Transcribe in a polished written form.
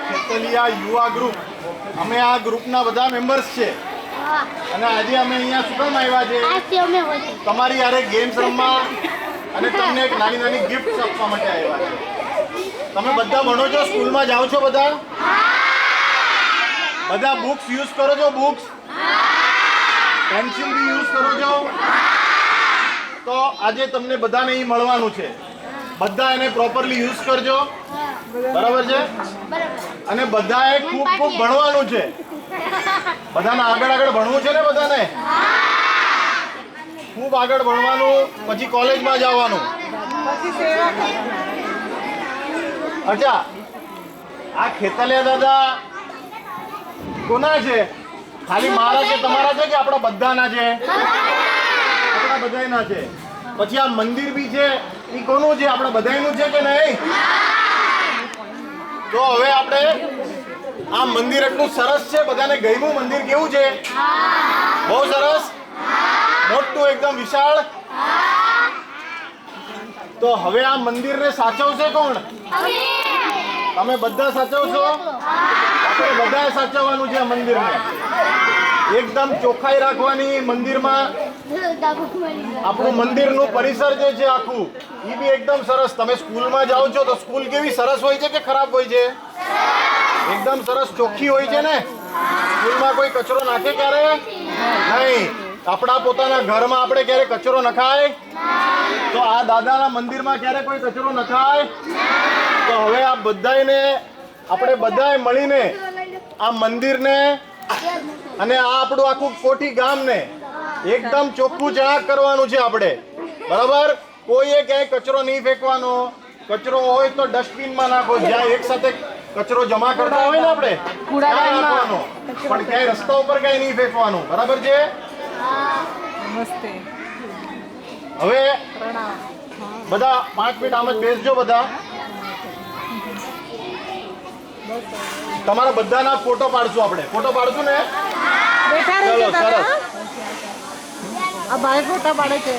ખેતલિયા યુવા ગ્રુપ, અમે આ ગ્રુપના બધા મેમ્બર્સ છે અને આજે અમે અહીંયા શું કામ આવ્યા છે? તમારી યારે ગેમ્સ રમવા અને તમને એક નાની નાની ગિફ્ટ આપવા માટે આવ્યા છે. તમે બધા ભણો છો, સ્કૂલમાં જાઓ છો બધા? બધા બુક્સ યુઝ કરો છો? બુક્સ, પેન્સિલ બી યુઝ કરો છો? તો આજે તમને બધાને અહીં મળવાનું છે. બધા એને પ્રોપરલી યુઝ કરજો, બરાબર છે? અને બધાએ ખૂબ ખૂબ ભણવાનું છે. બધાને આગળ આગળ ભણવું છે ને? બધાને ખૂબ આગળ ભણવાનું, પછી કોલેજમાં જવાનું. અચ્છા, આ ખેતલિયા દાદા કોના છે? ખાલી મારા છે, તમારા છે કે આપણા બધાના છે? આપણા બધાના છે. પછી આ મંદિર બી છે, એ કોનું છે? આપણા બધાનું છે કે નહીં? તો હવે આપણે આ મંદિર એટલું સરસ છે, બધાને ગમ્યું? મંદિર કેવું છે? બહુ સરસ, મોટું, એકદમ વિશાળ. તો હવે આ મંદિરને સાચવશે કોણ? તમે બધા સાચવશો? આપણે બધાએ સાચવવાનું છે આ મંદિરને. એકદમ ચોખ્ખાઈ રાખવાની મંદિરમાં. આપણું મંદિરનું પરિસર જે છે આખું, એ બી એકદમ સરસ. તમે સ્કૂલમાં જાઓ છો તો સ્કૂલ કેવી સરસ હોય છે કે ખરાબ હોય છે? એકદમ સરસ ચોખ્ખી હોય છે ને? સ્કૂલમાં કોઈ કચરો નાખે ક્યારે? નહીં. આપણા પોતાના ઘરમાં આપણે ક્યારે કચરો નખાય? તો આ દાદાના મંદિરમાં ક્યારે કોઈ કચરો નખાય? તો હવે આ બધાને, આપણે બધાએ મળીને આ મંદિરને અને આ આપણું આખું કોઠી ગામને એકદમ ચોખ્ખું ચણાક કરવાનું છે આપણે, બરાબર? કોઈએ ક્યાંય કચરો નહીં ફેંકવાનો. કચરો હોય તો ડસ્ટબિનમાં નાખો. જ્યાં એક સાથે કચરો જમા કરતા હોય ને આપણે, ત્યાં નાખવાનો, પણ ક્યાંય રસ્તા ઉપર ક્યાંય નહીં ફેંકવાનું, બરાબર છે? હવે બધા 5 મિનિટ આમ જ બેસજો. બધા તમારા બધાના ફોટો પાડશું આપણે. ફોટો પાડશું ને? ચલો, સરસ. આ ભાઈ ફોટા પાડે છે.